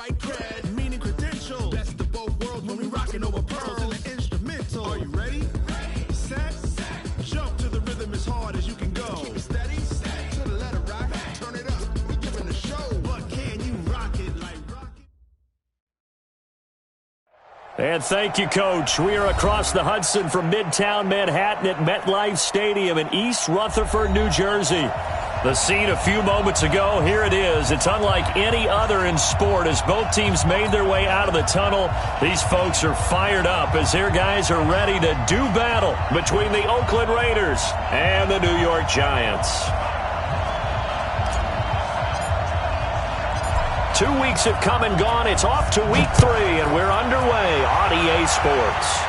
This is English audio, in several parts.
right cred, meaning credential. Best of both worlds when we rockin' over pearls in the instrumental. Are you ready? Set. Jump to the rhythm as hard as you can go. Keep it steady. To the letter rock. Turn it up. We're giving a show. But can you rock it like rock it? And thank you, Coach. We are across the Hudson from Midtown Manhattan at MetLife Stadium in East Rutherford, New Jersey. The scene a few moments ago, here it is. It's unlike any other in sport as both teams made their way out of the tunnel. These folks are fired up as their guys are ready to do battle between the Oakland Raiders and the New York Giants. 2 weeks have come and gone. It's off to week 3, and we're underway on EA Sports.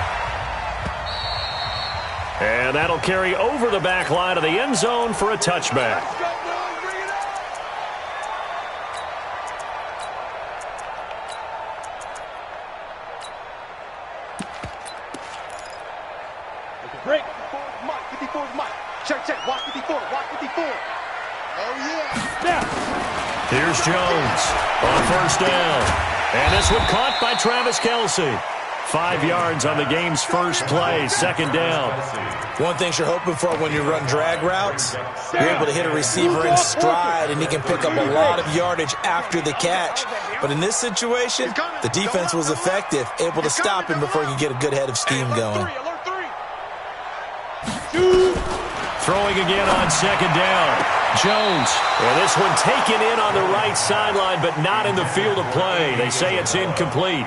And that'll carry over the back line of the end zone for a touchback. Break. 54 is Mike. Check. Watch 54. Oh, yeah. Snap. Here's Jones on first down. And this one caught by Travis Kelce. 5 yards on the game's first play, second down. One thing you're hoping for when you run drag routes, you're able to hit a receiver in stride, and he can pick up a lot of yardage after the catch. But in this situation, the defense was effective, able to stop him before he could get a good head of steam going. Throwing again on second down. Jones. Well, this one taken in on the right sideline, but not in the field of play. They say it's incomplete.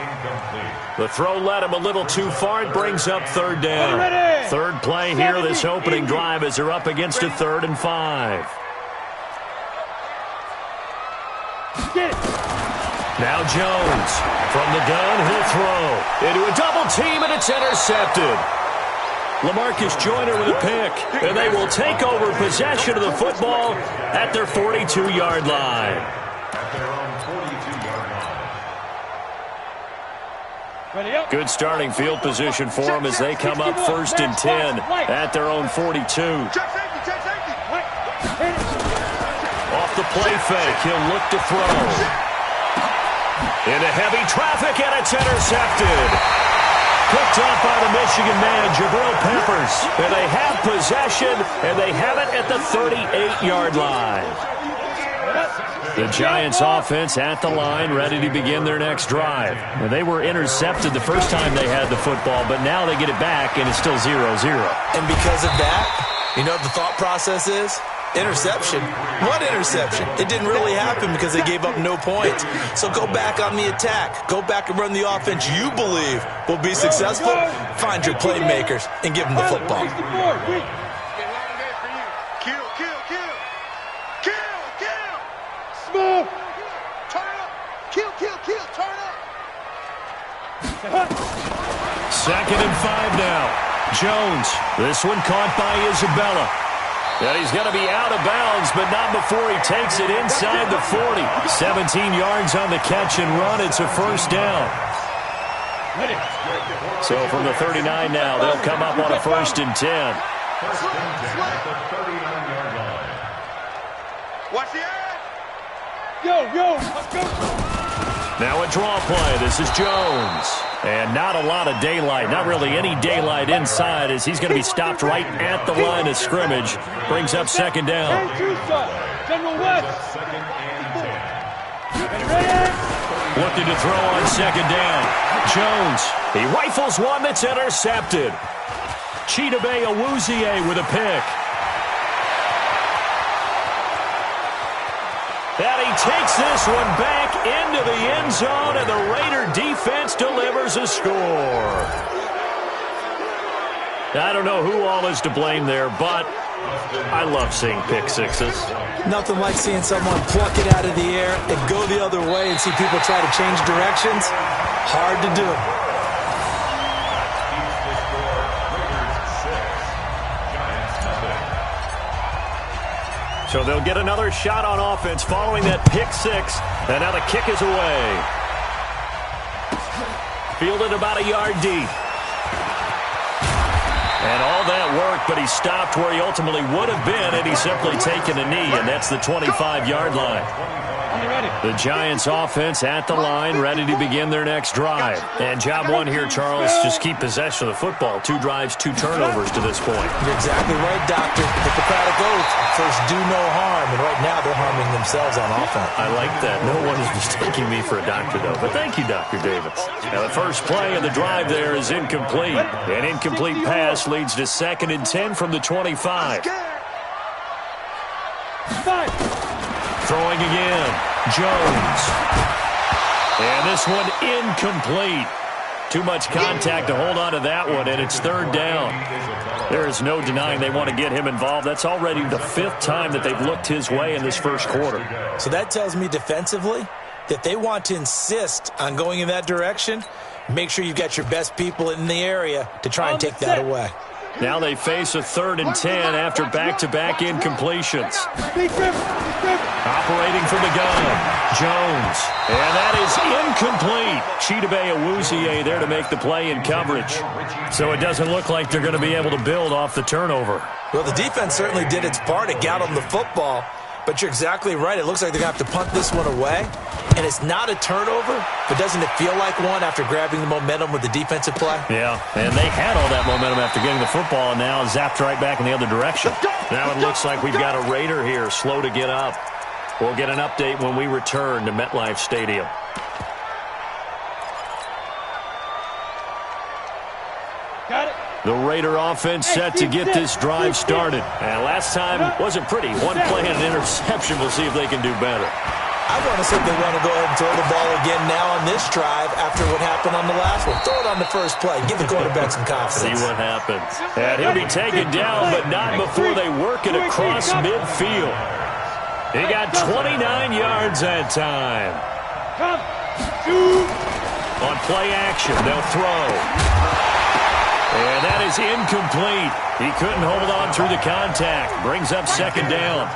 The throw led him a little too far. It brings up third down. Third play here this opening drive as they're up against a 3rd and 5. Now Jones. From the gun, he'll throw. Into a double team, and it's intercepted. LaMarcus Joyner with a pick, and they will take over possession of the football at their 42-yard line. Good starting field position for them as they come up 1st and 10 at their own 42. Off the play fake, he'll look to throw. Into heavy traffic, and it's intercepted. Picked up by the Michigan man, Jabril Peppers. And they have possession, and they have it at the 38-yard line. The Giants offense at the line, ready to begin their next drive. And they were intercepted the first time they had the football, but now they get it back, and it's still 0-0. And because of that, you know what the thought process is? Interception? What interception? It didn't really happen because they gave up no points. So go back on the attack. Go back and run the offense you believe will be successful. Find your playmakers and give them the football. Smoke! Turn up! Kill! Turn up! 2nd and 5 now. Jones. This one caught by Isabella. And he's going to be out of bounds, but not before he takes it inside the 40. 17 yards on the catch and run. It's a first down. So from the 39 now, they'll come up on a 1st and 10. Watch the eye! Go! Let's go! Now a draw play. This is Jones. And not a lot of daylight. Not really any daylight inside as he's going to be stopped right at the line of scrimmage. Brings up 2nd down. General West. Looking to throw on 2nd down. Jones. He rifles one that's intercepted. Chidobe Awuzie with a pick. And he takes this one back into the end zone, and the Raider defense delivers a score. I don't know who all is to blame there, but I love seeing pick sixes. Nothing like seeing someone pluck it out of the air and go the other way and see people try to change directions. Hard to do. So they'll get another shot on offense following that pick six. And now the kick is away. Fielded about a yard deep. And all that work, but he stopped where he ultimately would have been, and he's simply taken a knee, and that's the 25-yard line. The Giants offense at the line, ready to begin their next drive. And job one here, Charles, just keep possession of the football. 2 drives, 2 turnovers to this point. You're exactly right, Doctor. Hippocratic oath. First, do no harm. And right now, they're harming themselves on offense. I like that. No one is mistaking me for a doctor, though. But thank you, Dr. Davis. Now, the first play of the drive there is incomplete. An incomplete pass leads to 2nd and 10 from the 25. Throwing again. Jones. And this one incomplete. Too much contact to hold on to that one, and it's 3rd down. There is no denying they want to get him involved. That's already the 5th time that they've looked his way in this first quarter. So that tells me defensively that they want to insist on going in that direction. Make sure you've got your best people in the area to try and take that away. Now they face a 3rd and 10 after back-to-back incompletions. Operating from the gun, Jones. And that is incomplete. Chidobe Awuzie there to make the play in coverage. So it doesn't look like they're going to be able to build off the turnover. Well, the defense certainly did its part. It got them the football. But you're exactly right. It looks like they're going to have to punt this one away. And it's not a turnover, but doesn't it feel like one after grabbing the momentum with the defensive play? Yeah, and they had all that momentum after getting the football and now zapped right back in the other direction. Now it looks like we've got a Raider here slow to get up. We'll get an update when we return to MetLife Stadium. Got it. The Raider offense set to get this drive started. And last time wasn't pretty. 1 play and an interception. We'll see if they can do better. I want to say they want to go ahead and throw the ball again now on this drive after what happened on the last one. Throw it on the first play. Give the quarterback some confidence. See what happens. And he'll be taken down, but not before they work it across midfield. He got 29 yards that time. Come. Shoot. On play action, they'll throw. And that is incomplete. He couldn't hold on through the contact. Brings up 2nd down.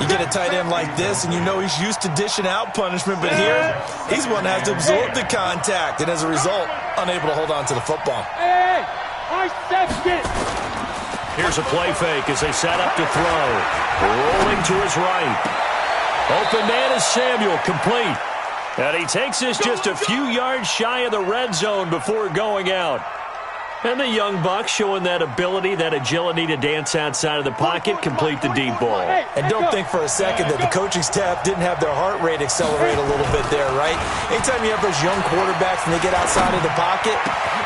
You get a tight end like this, and you know he's used to dishing out punishment, but here, he's one that has to absorb the contact, and as a result, unable to hold on to the football. Hey, I stepped it. Here's a play fake as they set up to throw. Rolling to his right. Open man is Samuel, complete. And he takes this just a few yards shy of the red zone before going out. And the young buck showing that ability, that agility to dance outside of the pocket, complete the deep ball. And don't think for a second that the coaching staff didn't have their heart rate accelerate a little bit there, right? Anytime you have those young quarterbacks and they get outside of the pocket,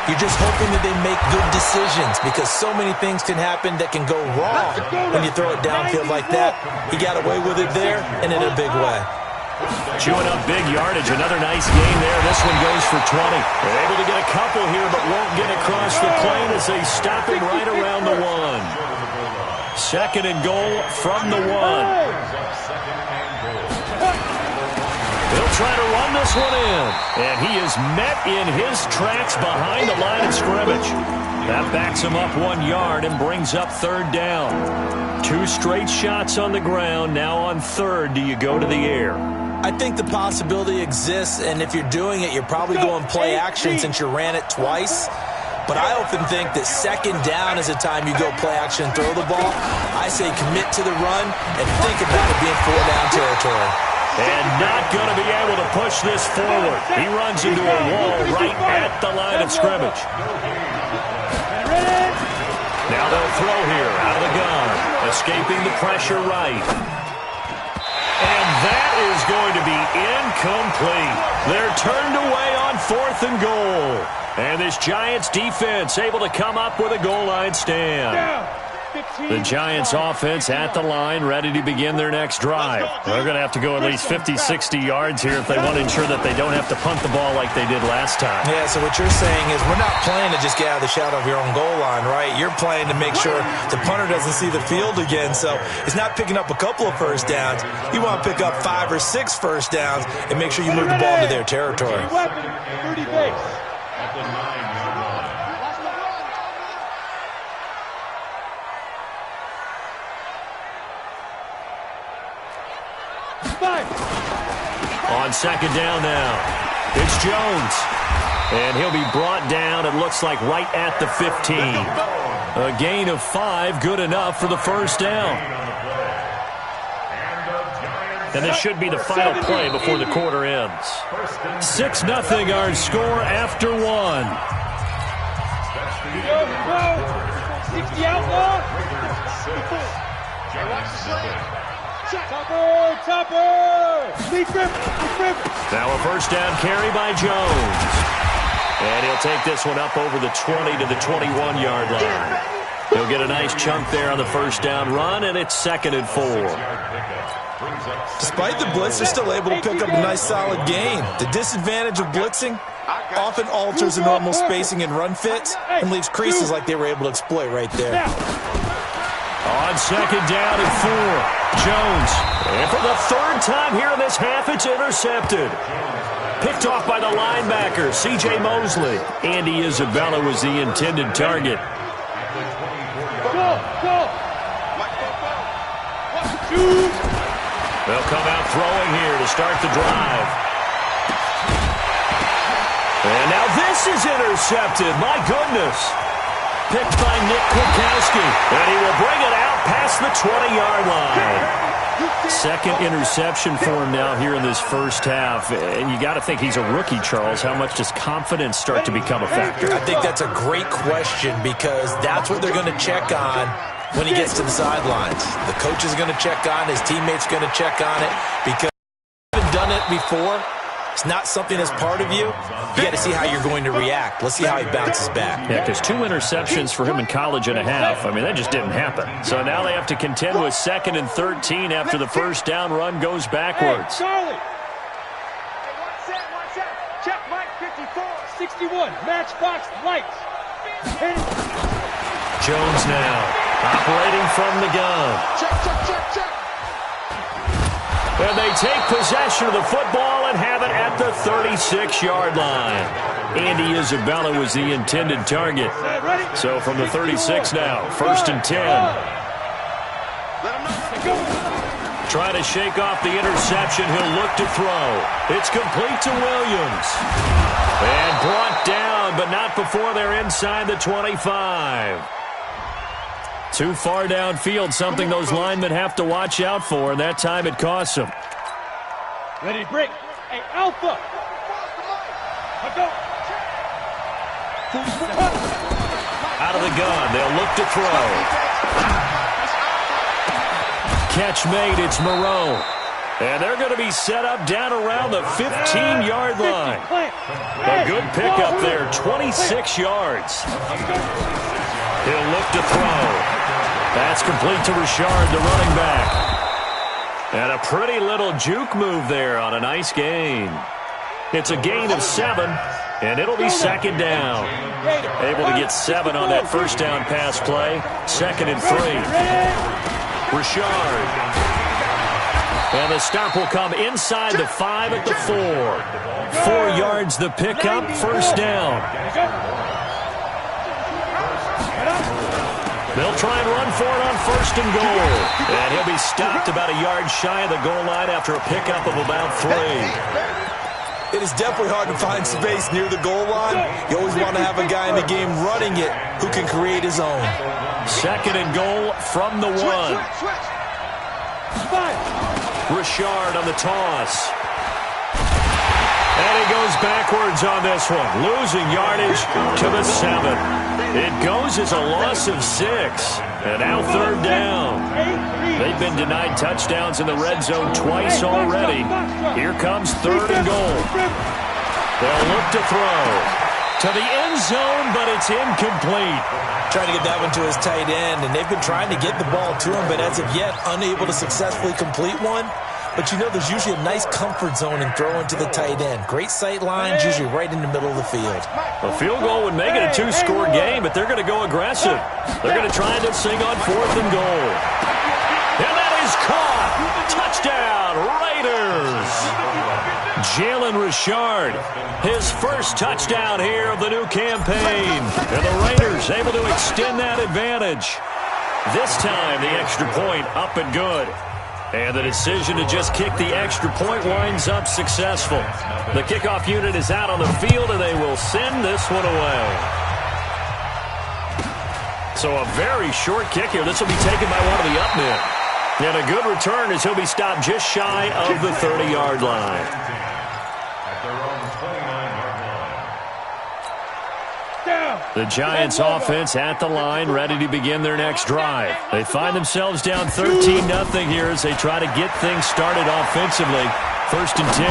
you're just hoping that they make good decisions because so many things can happen that can go wrong when you throw it downfield like that. He got away with it there and in a big way. Chewing up big yardage. Another nice game there. This one goes for 20. They're able to get a couple here, but won't get across the plane as they stop him right around the 1. 2nd and goal from the 1. He'll try to run this one in. And he is met in his tracks behind the line of scrimmage. That backs him up 1 yard and brings up 3rd down. 2 straight shots on the ground. Now on 3rd, do you go to the air? I think the possibility exists, and if you're doing it, you're probably going play action since you ran it twice. But I often think that 2nd down is the time you go play action and throw the ball. I say commit to the run and think about it being 4-down territory. And not going to be able to push this forward. He runs into a wall right at the line of scrimmage. Now they'll throw here out of the gun. Escaping the pressure right. And that is going to be incomplete. They're turned away on 4th and goal. And this Giants defense able to come up with a goal line stand. The Giants offense at the line, ready to begin their next drive. They're going to have to go at least 50, 60 yards here if they want to ensure that they don't have to punt the ball like they did last time. Yeah, so what you're saying is we're not playing to just get out of the shadow of your own goal line, right? You're playing to make sure the punter doesn't see the field again. So it's not picking up a couple of first downs. You want to pick up 5 or 6 first downs and make sure you move the ball into their territory. 30 base. On 2nd down now, it's Jones. And he'll be brought down, it looks like, right at the 15. A gain of 5, good enough for the first down. And this should be the final play before the quarter ends. 6-0 our score after one. Go, go. 60 outlaw. Topper. Lead grip. Now a first down carry by Jones. And he'll take this one up over the 20 to the 21-yard line. He'll get a nice chunk there on the first down run, and it's 2nd and 4. Despite the blitz, they're still able to pick up a nice solid gain. The disadvantage of blitzing often alters the normal spacing and run fits and leaves creases like they were able to exploit right there. On 2nd down and 4, Jones. And for the 3rd time here in this half, it's intercepted. Picked off by the linebacker, C.J. Mosley. Andy Isabella was the intended target. Go. They'll come out throwing here to start the drive. And now this is intercepted. My goodness. Picked by Nick Kwiatkowski. And he will bring it out past the 20-yard line. 2nd interception for him now here in this first half. And you got to think he's a rookie, Charles. How much does confidence start to become a factor? I think that's a great question because that's what they're going to check on when he gets to the sidelines. The coach is going to check on, his teammates going to check on it because you haven't done it before. It's not something that's part of you. You got to see how you're going to react. Let's see how he bounces back. Yeah, because 2 interceptions for him in college and a half. I mean, that just didn't happen. So now they have to contend with 2nd and 13 after the first down run goes backwards. Hey, Charlie. Hey, one set. Check Mike 54. 61. Matchbox lights. Jones now operating from the gun. Check. And they take possession of the football and have it at the 36-yard line. Andy Isabella was the intended target. So from the 36 now, 1st and 10. Trying to shake off the interception. He'll look to throw. It's complete to Williams. And brought down, but not before they're inside the 25. Too far downfield, something those linemen have to watch out for, and that time it costs them. Ready to break. Hey, Alpha. Go. Out of the gun, they'll look to throw. Catch made, it's Moreau. And they're going to be set up down around the 15-yard line. A good pickup there, 26 yards. He'll look to throw. That's complete to Richard, the running back. And a pretty little juke move there on a nice gain. It's a gain of 7, and it'll be 2nd down. Able to get 7 on that first down pass play. 2nd and 3. Richard. And the stop will come inside the 5 at the 4. 4 yards the pickup, first down. They'll try and run for it on 1st and goal. And he'll be stopped about a yard shy of the goal line after a pickup of about 3. It is definitely hard to find space near the goal line. You always want to have a guy in the game running it who can create his own. 2nd and goal from the 1. Richard on the toss. And he goes backwards on this one, losing yardage to the 7. It goes as a loss of 6. And now 3rd down. They've been denied touchdowns in the red zone twice already. Here comes 3rd and goal. They'll look to throw to the end zone, but it's incomplete. Trying to get that one to his tight end, and they've been trying to get the ball to him, but as of yet, unable to successfully complete one. But you know there's usually a nice comfort zone in throwing to the tight end. Great sight lines, usually right in the middle of the field. A field goal would make it a 2-score game, but they're going to go aggressive. They're going to try this thing on 4th and goal. And that is caught. Touchdown, Raiders. Jalen Richard, his first touchdown here of the new campaign. And the Raiders able to extend that advantage. This time, the extra point up and good. And the decision to just kick the extra point winds up successful. The kickoff unit is out on the field, and they will send this one away. So a very short kick here. This will be taken by one of the up men. And a good return as he'll be stopped just shy of the 30-yard line. The Giants offense at the line, ready to begin their next drive. They find themselves down 13-0 here as they try to get things started offensively. 1st and 10.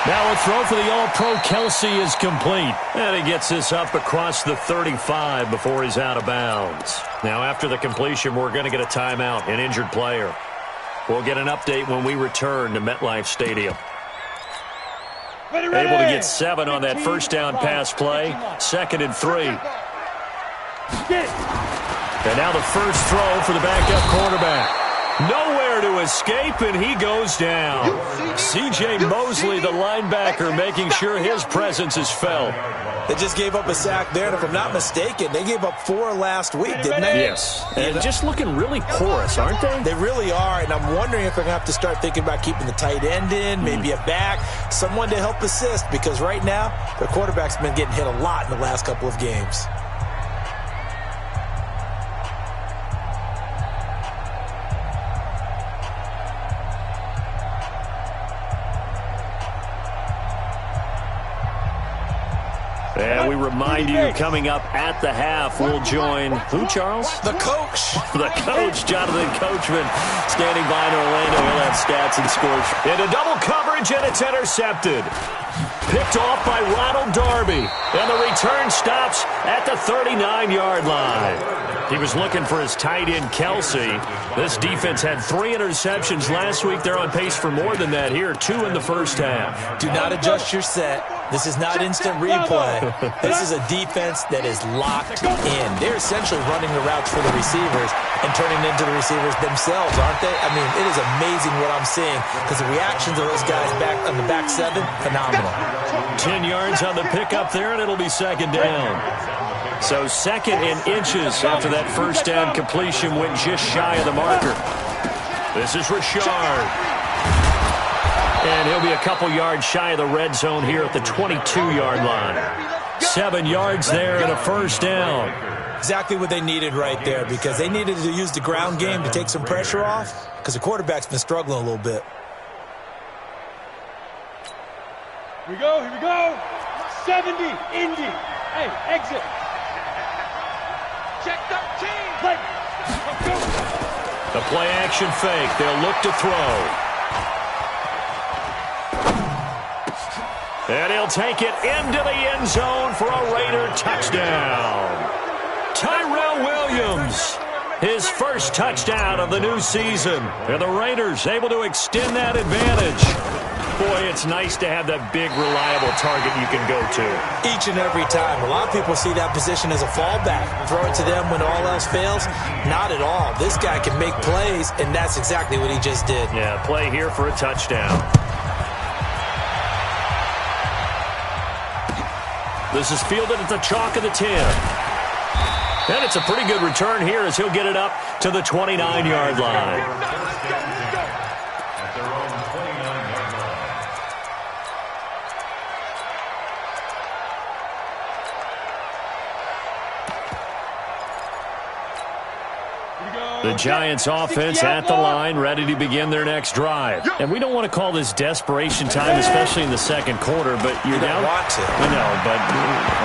Now a throw for the All-Pro Kelsey is complete. And he gets this up across the 35 before he's out of bounds. Now after the completion, we're going to get a timeout, an injured player. We'll get an update when we return to MetLife Stadium. Ready. Able to get 7 on that first down pass play. 2nd and 3. And now the first throw for the backup quarterback. Nowhere to escape, and he goes down. C.J. Mosley, the linebacker, making sure his presence is felt. They just gave up a sack there, and if I'm not mistaken, they gave up 4 last week, didn't they? Yes, and just looking really porous, aren't they? They really are, and I'm wondering if they're going to have to start thinking about keeping the tight end in, maybe a back, someone to help assist, because right now, their quarterback's been getting hit a lot in the last couple of games. And we remind you, coming up at the half, we'll join who, Charles? The coach. The coach, Jonathan Coachman, standing by in Orlando. He'll have stats and scores. Into double coverage, and it's intercepted. Picked off by Ronald Darby. And the return stops at the 39-yard line. He was looking for his tight end, Kelsey. This defense had 3 interceptions last week. They're on pace for more than that here, 2 in the first half. Do not adjust your set. This is not instant replay. This is a defense that is locked in. They're essentially running the routes for the receivers and turning into the receivers themselves, aren't they? I mean, it is amazing what I'm seeing because the reactions of those guys back on the back 7, phenomenal. 10 yards on the pickup there, and it'll be 2nd down. So 2nd and inches after that first down completion went just shy of the marker. This is Richard. And he'll be a couple yards shy of the red zone here at the 22-yard line. 7 yards there and a first down. Exactly what they needed right there because they needed to use the ground game to take some pressure off because the quarterback's been struggling a little bit. Here we go. 70, Indy. Hey, exit. Check 13. Play. Let's go. The play action fake. They'll look to throw. And he'll take it into the end zone for a Raider touchdown. Tyrell Williams, his first touchdown of the new season. And the Raiders able to extend that advantage. Boy, it's nice to have that big, reliable target you can go to. Each and every time. A lot of people see that position as a fallback. Throw it to them when all else fails. Not at all. This guy can make plays, and that's exactly what he just did. Yeah, play here for a touchdown. This is fielded at the chalk of the 10. And it's a pretty good return here as he'll get it up to the 29-yard line. The Giants offense at the line, ready to begin their next drive. And we don't want to call this desperation time, especially in the second quarter, but you're down. Want to. I know, but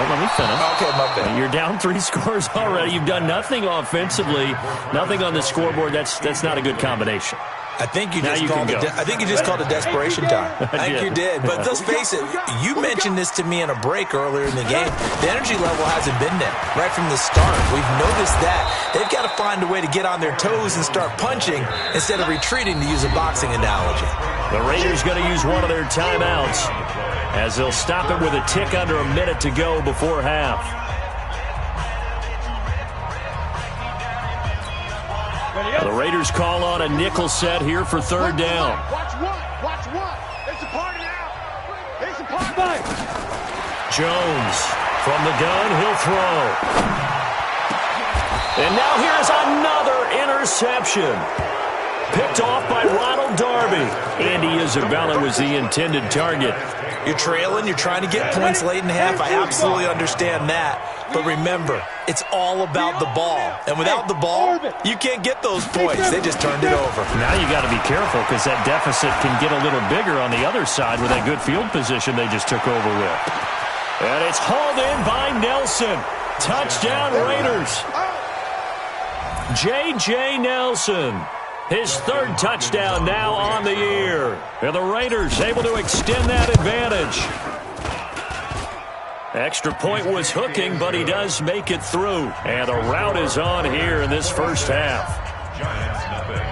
let me finish. Okay, my bad. You're down 3 scores already. You've done nothing offensively, nothing on the scoreboard. That's not a good combination. I think you just called it desperation time. I think you did. But let's face it, you mentioned this to me in a break earlier in the game. The energy level hasn't been there right from the start. We've noticed that. They've got to find a way to get on their toes and start punching instead of retreating, to use a boxing analogy. The Raiders going to use one of their timeouts as they'll stop it with a tick under a minute to go before half. The Raiders call on a nickel set here for 3rd down. Watch one. There's a party now. There's a party. Jones from the gun, he'll throw. And now here's another interception. Picked off by Ronald Darby. Andy Isabella was the intended target. You're trailing. You're trying to get points late in the half. I absolutely understand that. But remember, it's all about the ball. And without the ball, you can't get those points. They just turned it over. Now you got to be careful because that deficit can get a little bigger on the other side with that good field position they just took over with. And it's hauled in by Nelson. Touchdown, Raiders. J.J. Nelson. His third touchdown now on the year. And the Raiders able to extend that advantage. Extra point was hooking, but he does make it through. And the rout is on here in this first half. Giants nothing.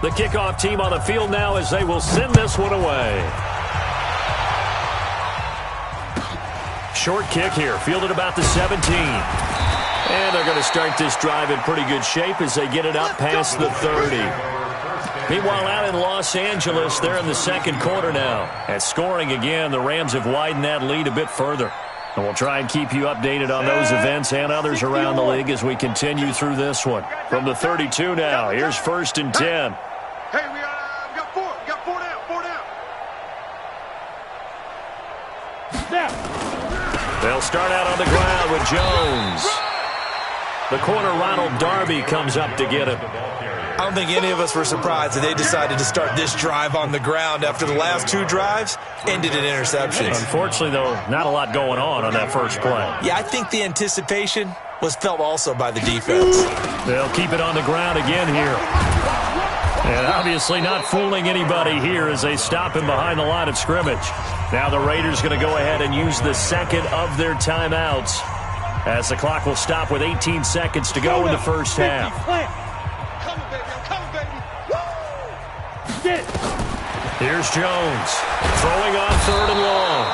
The kickoff team on the field now as they will send this one away. Short kick here, fielded about the 17. And they're going to start this drive in pretty good shape as they get it up past the 30. Meanwhile, out in Los Angeles, they're in the second quarter now. At scoring again, the Rams have widened that lead a bit further. And we'll try and keep you updated on those events and others around the league as we continue through this one. From the 32 now, here's 1st and 10. Hey, we got four. We got four down. They'll start out on the ground with Jones. The corner, Ronald Darby, comes up to get him. I don't think any of us were surprised that they decided to start this drive on the ground after the last two drives ended in interceptions. Unfortunately, though, not a lot going on that first play. Yeah, I think the anticipation was felt also by the defense. They'll keep it on the ground again here. And obviously not fooling anybody here as they stop him behind the line of scrimmage. Now the Raiders going to go ahead and use the second of their timeouts as the clock will stop with 18 seconds to go in the first half. Coming, baby. I'm coming, baby. Woo! Get it. Here's Jones throwing on 3rd and long.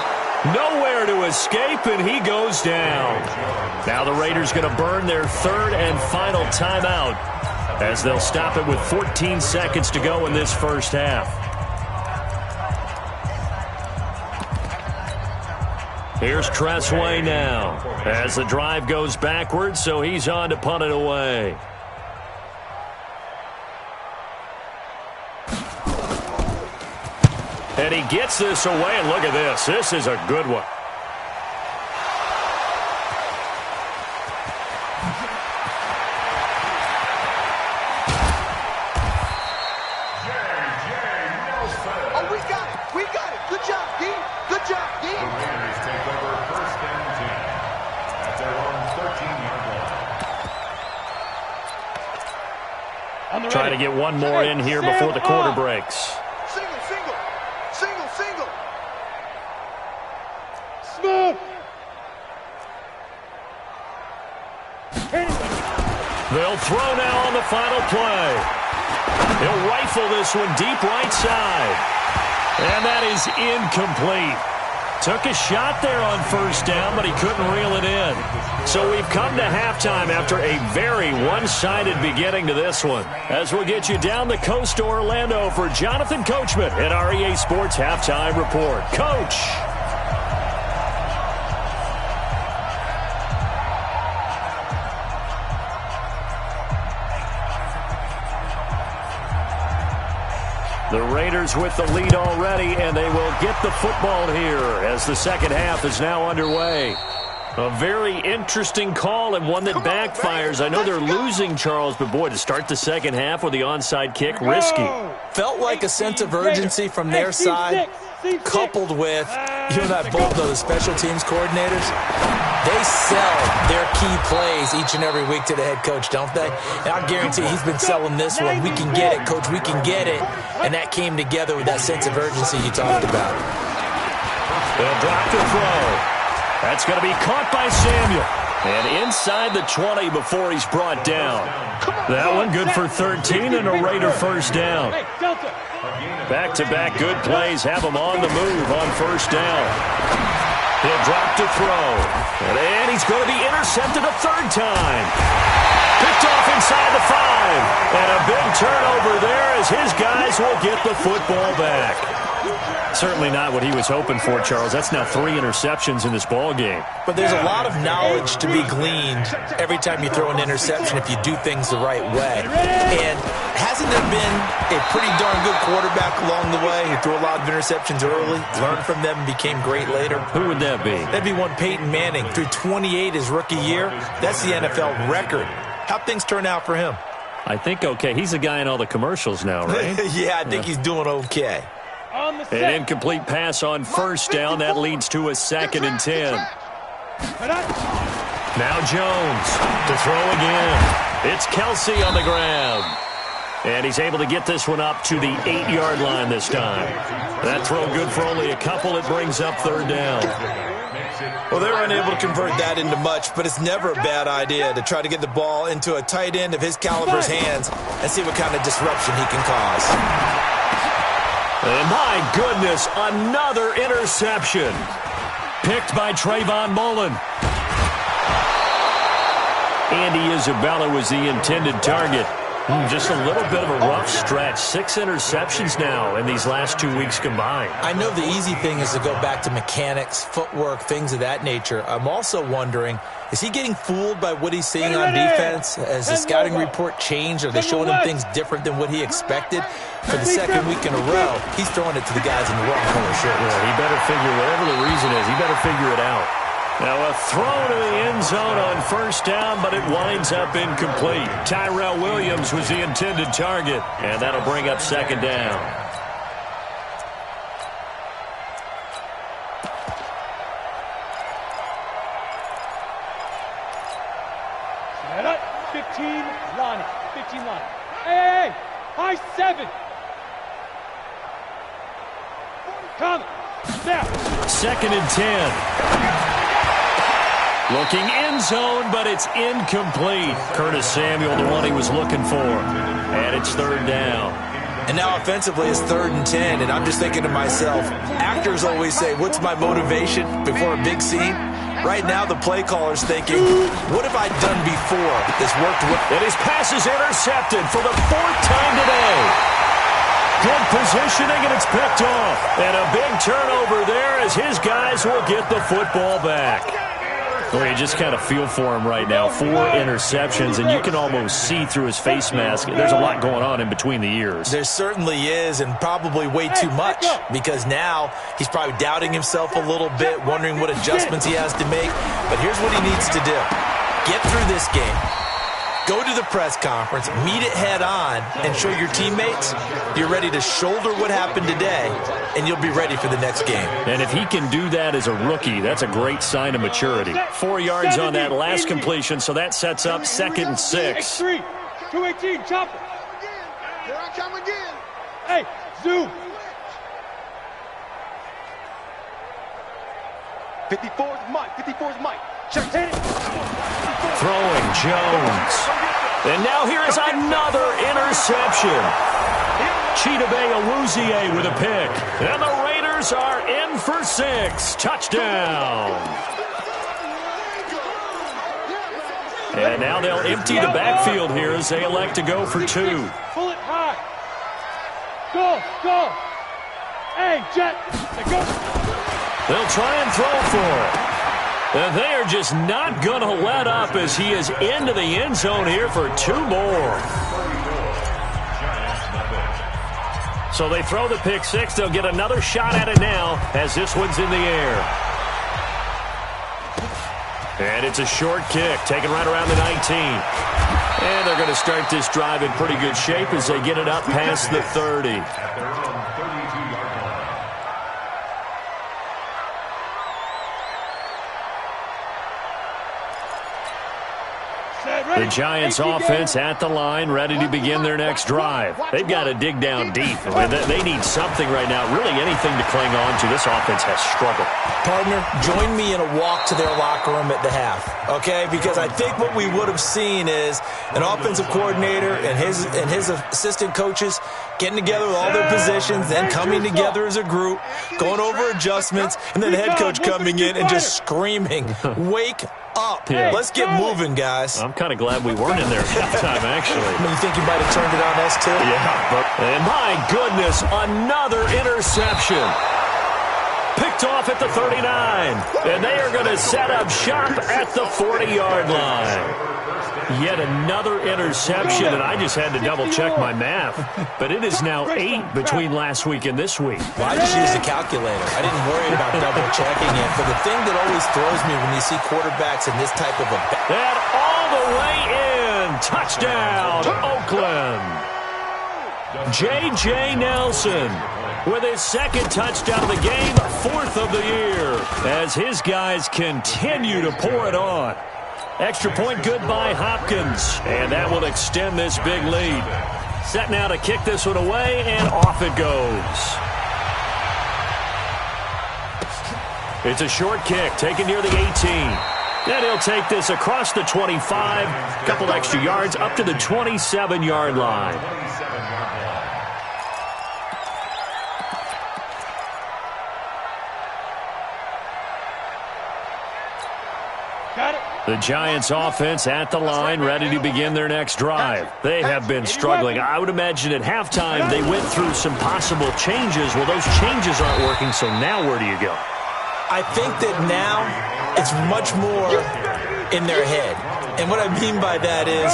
Nowhere to escape, and he goes down. Now the Raiders going to burn their 3rd and final timeout as they'll stop it with 14 seconds to go in this first half. Here's Tressway now as the drive goes backwards, so he's on to punt it away. And he gets this away, and look at this. This is a good one. Oh, we got it. We got it. Good job, D. Good job, D. The Raiders take over 1st and 10 at their own 13-yard line. Trying to get one more in here before the quarter breaks. Single. Smooth. They'll throw now on the final play. He'll rifle this one deep right side. And that is incomplete. Took a shot there on 1st down, but he couldn't reel it in. So we've come to halftime after a very one-sided beginning to this one. As we'll get you down the coast to Orlando for Jonathan Coachman at our EA Sports Halftime Report. Coach. The Raiders with the lead already, and they will get the football here as the second half is now underway. A very interesting call and one that backfires. I know they're losing, Charles, but boy, to start the second half with the onside kick, risky. Felt like a sense of urgency from their side, coupled with, you and I both know the special teams coordinators. They sell their key plays each and every week to the head coach, don't they? And I guarantee he's been selling this one. We can get it, coach. We can get it. And that came together with that sense of urgency you talked about. They'll drop the throw. That's going to be caught by Samuel. And inside the 20 before he's brought down. That one good for 13 and a Raider first down. Back-to-back good plays have him on the move on 1st down. He'll drop to throw. And he's going to be intercepted a 3rd time. Picked off inside the 5. And a big turnover there as his guys will get the football back. Certainly not what he was hoping for, Charles. That's now 3 interceptions in this ball game. But there's a lot of knowledge to be gleaned every time you throw an interception if you do things the right way. And hasn't there been a pretty darn good quarterback along the way who threw a lot of interceptions early, learned from them, and became great later? Who would that be? That'd be one Peyton Manning. Threw 28 his rookie year. That's the NFL record. How'd things turn out for him? I think okay. He's the guy in all the commercials now, right? Yeah, I think he's doing okay. An incomplete pass on first down. That leads to a 2nd and 10. Now Jones to throw again. It's Kelsey on the ground. And he's able to get this one up to the 8-yard line this time. That throw good for only a couple. It brings up 3rd down. Well, they were unable to convert that into much, but it's never a bad idea to try to get the ball into a tight end of his caliber's hands and see what kind of disruption he can cause. And my goodness, another interception. Picked by Trayvon Mullen. Andy Isabella was the intended target. Just a little bit of a rough stretch. 6 interceptions now in these last 2 weeks combined. I know the easy thing is to go back to mechanics, footwork, things of that nature. I'm also wondering, is he getting fooled by what he's seeing on defense? Has the scouting report changed? Are they showing him things different than what he expected? For the 2nd week in a row, he's throwing it to the guys in the wrong color shirts. Yeah, he better figure, whatever the reason is, he better figure it out. Now a throw to the end zone on first down, but it winds up incomplete. Tyrell Williams was the intended target, and that'll bring up 2nd down. Set up, 15 line. 15 line. Hey, high 7. Come now. 2nd and 10. Looking end zone, but it's incomplete. Curtis Samuel, the one he was looking for. And it's 3rd down. And now offensively it's 3rd and 10, and I'm just thinking to myself, actors always say, what's my motivation before a big scene? Right now the play caller's thinking, what have I done before that's worked with? And his pass is intercepted for the 4th time today. Good positioning, and it's picked off. And a big turnover there as his guys will get the football back. Well, you just kind of feel for him right now. 4 interceptions, and you can almost see through his face mask. There's a lot going on in between the ears. There certainly is, and probably way too much, because now he's probably doubting himself a little bit, wondering what adjustments he has to make. But here's what he needs to do. Get through this game. Go to the press conference, meet it head on, and show your teammates you're ready to shoulder what happened today, and you'll be ready for the next game. And if he can do that as a rookie, that's a great sign of maturity. 4 yards on that last completion, so that sets up 2nd and 6. 218, chopper. Here I come again. Hey, zoom. 54's Mike. 54's Mike. Check it. Throwing Jones. And now here is another interception. Chidobe Awuzie with a pick. And the Raiders are in for 6. Touchdown. And now they'll empty the backfield here as they elect to go for 2. Pull it high. Go. Hey, Jet. Go. They'll try and throw for it. And they are just not going to let up as he is into the end zone here for 2 more. So they throw the pick 6. They'll get another shot at it now as this one's in the air. And it's a short kick, taken right around the 19. And they're going to start this drive in pretty good shape as they get it up past the 30. The Giants offense at the line, ready to begin their next drive. They've got to dig down deep. I mean, they need something right now, really anything to cling on to. This offense has struggled. Partner, join me in a walk to their locker room at the half, okay? Because I think what we would have seen is an offensive coordinator and his assistant coaches getting together with all their positions, then coming together as a group, going over adjustments, and then the head coach coming in and just screaming, wake up. Yeah. Let's get moving, guys. I'm kind of glad we weren't in there at halftime, actually. I mean, you think you might have turned it on us, too? Yeah. And my goodness, another interception. Picked off at the 39. And they are going to set up shop at the 40-yard line. Yet another interception, and I just had to double-check my math. But it is now 8 between last week and this week. Well, I just used a calculator. I didn't worry about double-checking it. But the thing that always throws me when you see quarterbacks in this type of a... And all the way in. Touchdown, Oakland. J.J. Nelson with his second touchdown of the game, 4th of the year, as his guys continue to pour it on. Extra point good by Hopkins, and that will extend this big lead. Set now to kick this one away, and off it goes. It's a short kick, taken near the 18. And he'll take this across the 25, a couple extra yards, up to the 27-yard line. The Giants offense at the line, ready to begin their next drive. They have been struggling. I would imagine at halftime they went through some possible changes. Well, those changes aren't working, so now where do you go? I think that now it's much more in their head. And what I mean by that is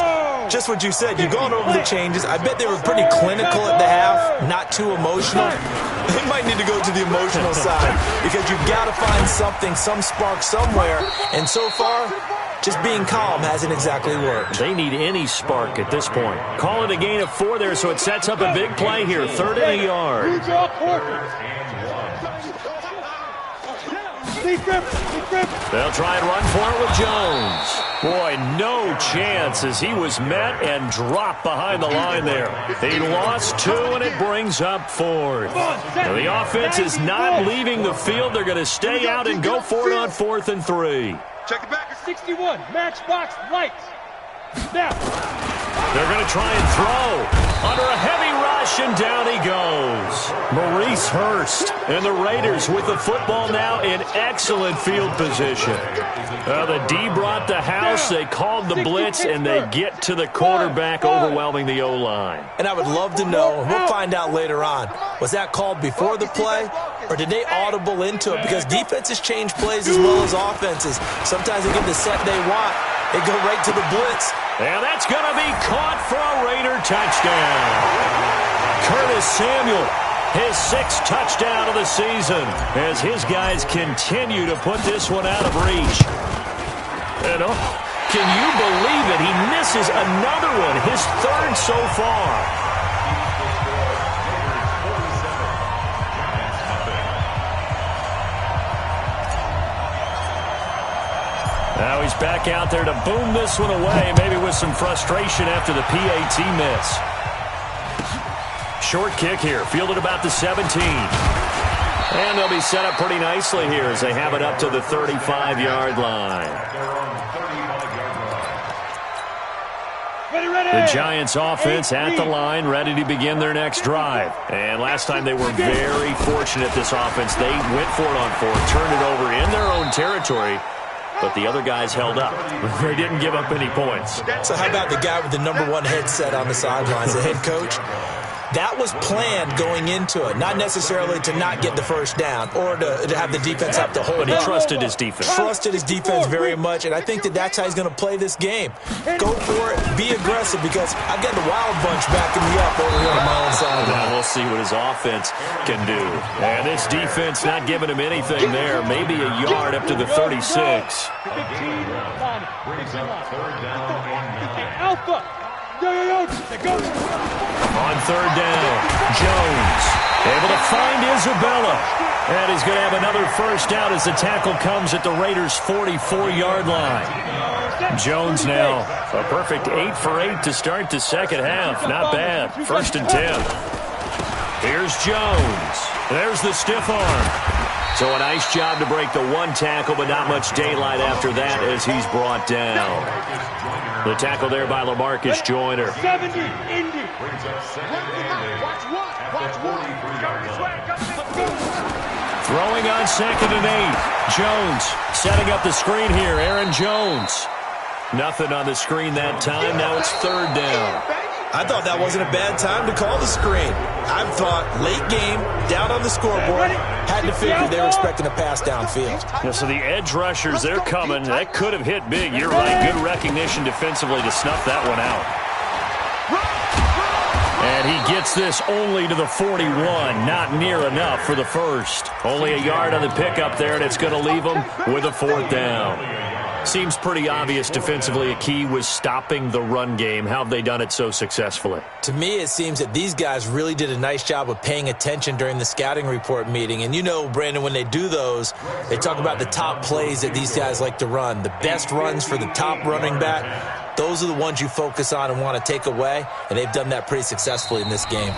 just what you said. You've gone over the changes. I bet they were pretty clinical at the half, not too emotional. They might need to go to the emotional side because you've got to find something, some spark somewhere. And so far, just being calm hasn't exactly worked. They need any spark at this point. Call it a gain of 4 there, so it sets up a big play here. 3rd and a yard. They'll try and run for it with Jones. Boy, no chance as he was met and dropped behind the line there. He lost 2, and it brings up 4th. Now, the offense is not leaving the field. They're going to stay out and go for it on 4th and 3. Check it back at 61. Matchbox lights. Now. They're going to try and throw. Under a heavy rush, and down he goes. Maurice Hurst and the Raiders with the football now in excellent field position. The D brought the house. They called the blitz, and they get to the quarterback, overwhelming the O-line. And I would love to know, and we'll find out later on, was that called before the play, or did they audible into it? Because defenses change plays as well as offenses. Sometimes they get the set they want. They go right to the blitz. And that's going to be caught for a Raider touchdown. Curtis Samuel, his 6th touchdown of the season, as his guys continue to put this one out of reach. And can you believe it? He misses another one, his 3rd so far. Now he's back out there to boom this one away, maybe with some frustration after the PAT miss. Short kick here, fielded about the 17. And they'll be set up pretty nicely here as they have it up to the 35-yard line. The Giants offense at the line, ready to begin their next drive. And last time they were very fortunate, this offense. They went for it on 4th, turned it over in their own territory. But the other guys held up. They didn't give up any points. So how about the guy with the #1 headset on the sidelines, the head coach? That was planned going into it, not necessarily to not get the first down or to have the defense have to hold But he up. trusted his defense. Trusted his defense very much, and I think that that's how he's going to play this game. Go for it, be aggressive, because I've got the Wild Bunch backing me up over here on my own side. Now we'll see what his offense can do. And this defense not giving him anything there. Maybe a yard up to the 36. Alpha. On 3rd down, Jones able to find Isabella. And he's going to have another first down as the tackle comes at the Raiders' 44-yard line. Jones now a perfect 8 for 8 to start the second half. Not bad. 1st and 10. Here's Jones. There's the stiff arm. So a nice job to break the 1 tackle, but not much daylight after that as he's brought down. The tackle there by LaMarcus Joyner. 70, Indy. Throwing on 2nd and 8. Jones setting up the screen here. Aaron Jones. Nothing on the screen that time. Now it's 3rd down. I thought that wasn't a bad time to call the screen. I thought late game, down on the scoreboard, had to figure they were expecting a pass downfield. Yeah, so the edge rushers, they're coming. That could have hit big. You're right. Good recognition defensively to snuff that one out. And he gets this only to the 41. Not near enough for the first. Only a yard on the pickup there, and it's going to leave him with a 4th down. Seems pretty obvious defensively a key was stopping the run game. How have they done it so successfully? To me, it seems that these guys really did a nice job of paying attention during the scouting report meeting. And you know, Brandon, when they do those, they talk about the top plays that these guys like to run. The best runs for the top running back, those are the ones you focus on and want to take away. And they've done that pretty successfully in this game.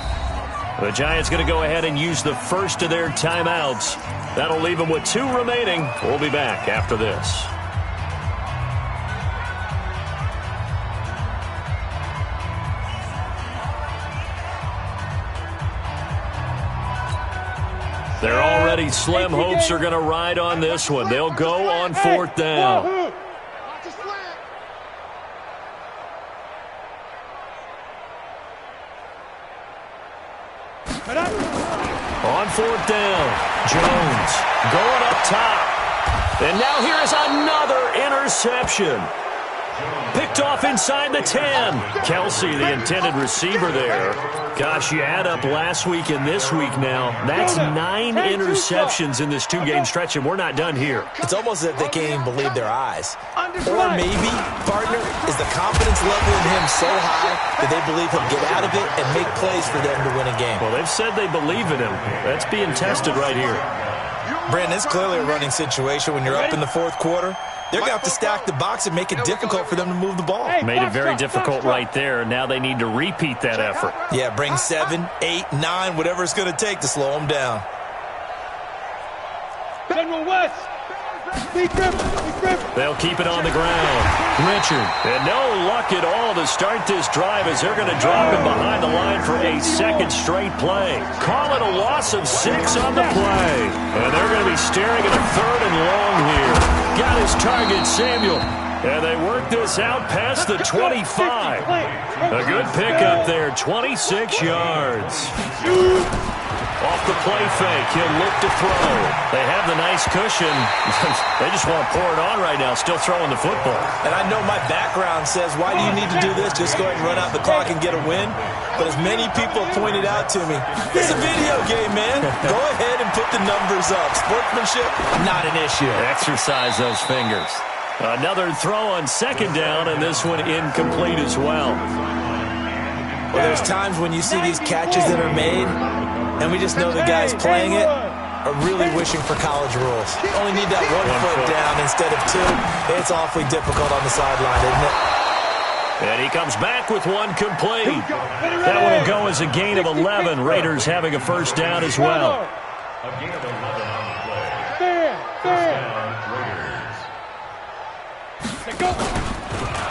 The Giants going to go ahead and use the first of their timeouts. That'll leave them with 2 remaining. We'll be back after this. They're already slim. Hopes are going to ride on this one. They'll go on 4th down. On 4th down, Jones going up top. And now here is another interception. Picked off inside the 10. Kelsey, the intended receiver there. Gosh, you add up last week and this week now. That's 9 interceptions in this 2-game stretch, and we're not done here. It's almost as if they can't even believe their eyes. Or maybe, partner, is the confidence level in him so high that they believe he'll get out of it and make plays for them to win a game. Well, they've said they believe in him. That's being tested right here. Brandon, it's clearly a running situation when you're up in the 4th quarter. They're going to have to stack the box and make it difficult for them to move the ball. Made it very difficult right there. Now they need to repeat that effort. Yeah, bring 7, 8, 9, whatever it's going to take to slow them down. General West. They'll keep it on the ground. Richard. And no luck at all to start this drive as they're going to drop him behind the line for a 2nd straight play. Call it a loss of 6 on the play. And they're going to be staring at a 3rd and long here. Got his target, Samuel. And they work this out past the 25. A good pickup there, 26 yards. Off the play fake, he'll look to throw. They have the nice cushion. They just want to pour it on right now, still throwing the football. And I know my background says, why do you need to do this? Just go ahead and run out the clock and get a win. But as many people pointed out to me, it's a video game, man. Go ahead and put the numbers up. Sportsmanship, not an issue. Exercise those fingers. Another throw on 2nd down, and this one incomplete as well. Well, there's times when you see these catches that are made, and we just know the guys playing it are really wishing for college rules. Only need that one foot down instead of 2. It's awfully difficult on the sideline, isn't it? And he comes back with one complete. That one will go as a gain of 11. Raiders having a 1st down as well. A gain of 11 on the play.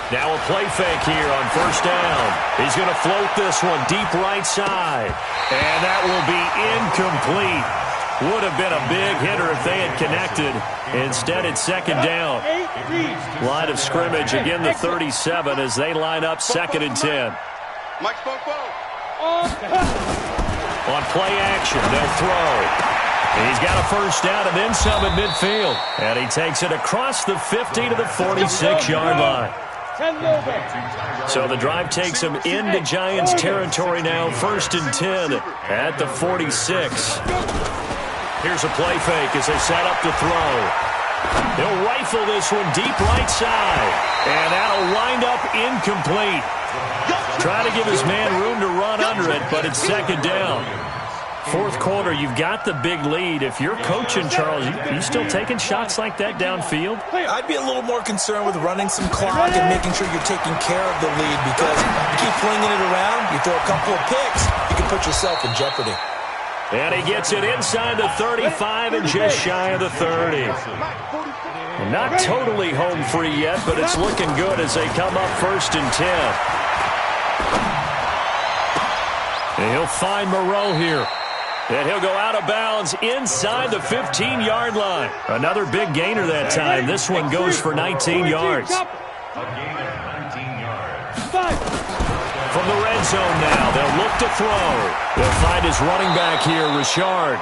Now a play fake here on 1st down. He's going to float this one deep right side. And that will be incomplete. Would have been a big hitter if they had connected. Instead, it's 2nd down. Line of scrimmage, again the 37 as they line up 2nd and 10. On play action, they'll throw. He's got a 1st down and then some at midfield. And he takes it across the 50 to the 46-yard line. So the drive takes him into Giants territory now. 1st and 10 at the 46. Here's a play fake as they set up to throw. He'll rifle this one deep right side. And that'll wind up incomplete. Try to give his man room to run under it, but it's 2nd down. 4th quarter, you've got the big lead. If you're coaching, Charles, you still taking shots like that downfield? I'd be a little more concerned with running some clock and making sure you're taking care of the lead, because you keep flinging it around, you throw a couple of picks, you can put yourself in jeopardy. And he gets it inside the 35 and just shy of the 30. Not totally home free yet, but it's looking good as they come up 1st and 10. And he'll find Moreau here. And he'll go out of bounds inside the 15-yard line. Another big gainer that time. This one goes for 19 yards. From the red zone now, they'll look to throw. They'll find his running back here, Richard.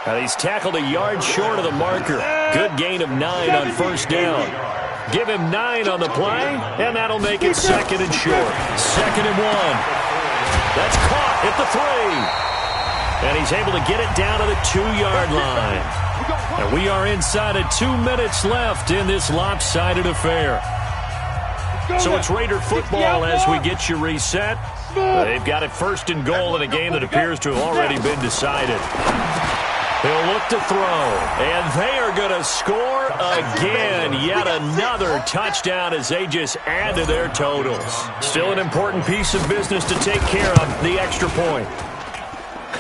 And he's tackled a yard short of the marker. Good gain of 9 on first down. Give him 9 on the play, and that'll make it 2nd and short. 2nd and 1. That's caught at the 3. And he's able to get it down to the 2-yard line. And we are inside of 2 minutes left in this lopsided affair. So it's Raider football as we get you reset. They've got it 1st and goal in a game that appears to have already been decided. They'll look to throw, and they are going to score again. Yet another touchdown as they just add to their totals. Still an important piece of business to take care of, the extra point.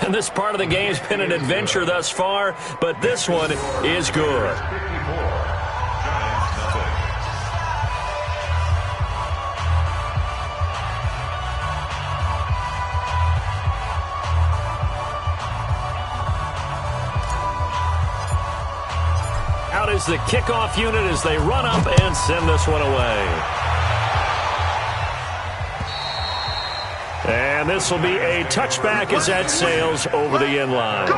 And this part of the game's been an adventure thus far, but this one is good. Out is the kickoff unit as they run up and send this one away. And this will be a touchback as that sails over the end line.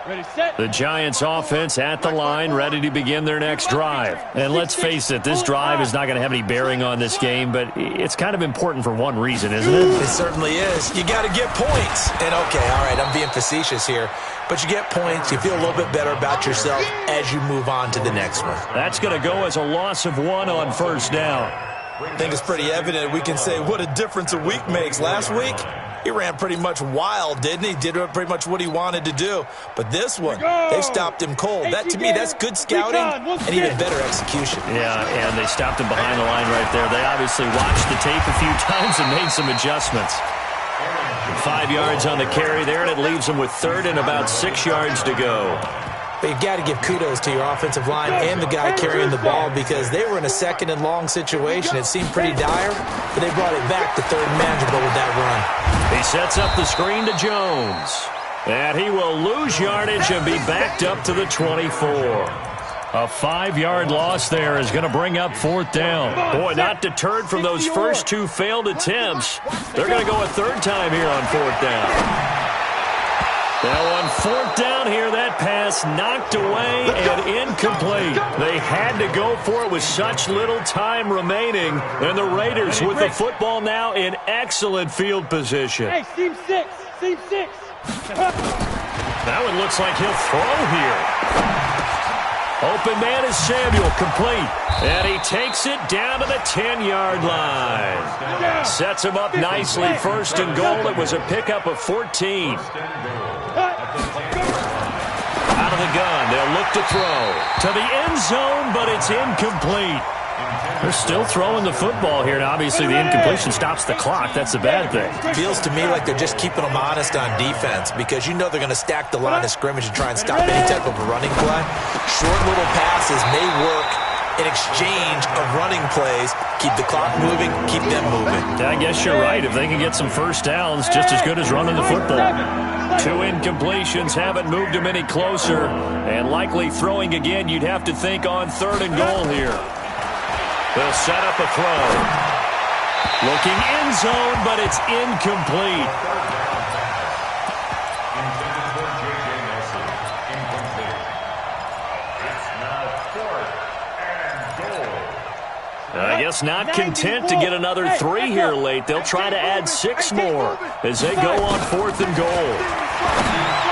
Ready, set. The Giants offense at the line, ready to begin their next drive. And let's face it, this drive is not going to have any bearing on this game, but it's kind of important for one reason, isn't it? It certainly is. You got to get points. And okay, all right, I'm being facetious here, but you get points, you feel a little bit better about yourself as you move on to the next one. That's going to go as a loss of 1 on first down. I think it's pretty evident. We can say what a difference a week makes. Last week, he ran pretty much wild, didn't he? Did pretty much what he wanted to do. But this one, they stopped him cold. That, to me, that's good scouting and even better execution. Yeah, and they stopped him behind the line right there. They obviously watched the tape a few times and made some adjustments. 5 yards on the carry there, and it leaves them with 3rd and about 6 yards to go. But you've got to give kudos to your offensive line and the guy carrying the ball because they were in a 2nd and long situation. It seemed pretty dire, but they brought it back to 3rd and manageable with that run. He sets up the screen to Jones. And he will lose yardage and be backed up to the 24. A 5-yard loss there is going to bring up 4th down. Boy, not deterred from those first 2 failed attempts. They're going to go a 3rd time here on 4th down. Now on 4th down here, that pass knocked away and incomplete. They had to go for it with such little time remaining. And the Raiders with the football now in excellent field position. Hey, seam 6. Seam 6. That one looks like he'll throw here. Open man is Samuel, complete. And he takes it down to the 10-yard line. Sets him up nicely, 1st and goal. It was a pickup of 14. Out of the gun, they'll look to throw. To the end zone, but it's incomplete. They're still throwing the football here, and obviously the incompletion stops the clock. That's the bad thing. Feels to me like they're just keeping them honest on defense because you know they're going to stack the line of scrimmage and try and stop any type of a running play. Short little passes may work in exchange of running plays. Keep the clock moving, keep them moving. I guess you're right. If they can get some first downs, just as good as running the football. 2 incompletions haven't moved him any closer, and likely throwing again, you'd have to think on 3rd and goal here. They'll set up a throw. Looking end zone, but it's incomplete. I guess not content to get another 3 here late. They'll try to add 6 more as they go on 4th and goal.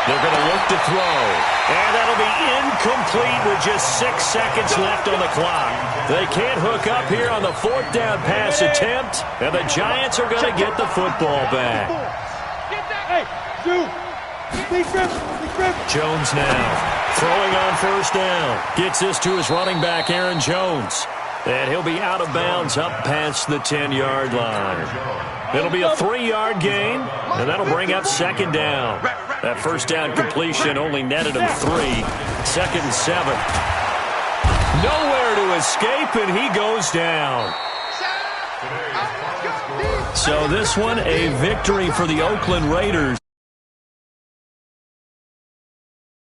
They're going to look to throw. And that'll be incomplete with just 6 seconds left on the clock. They can't hook up here on the 4th down pass attempt, and the Giants are going to get the football back. Jones now throwing on 1st down. Gets this to his running back, Aaron Jones. And he'll be out of bounds up past the 10-yard line. It'll be a 3-yard gain, and that'll bring up second down. That first down completion only netted him 3. 2nd and 7. Nowhere to escape, and he goes down. So this one, a victory for the Oakland Raiders.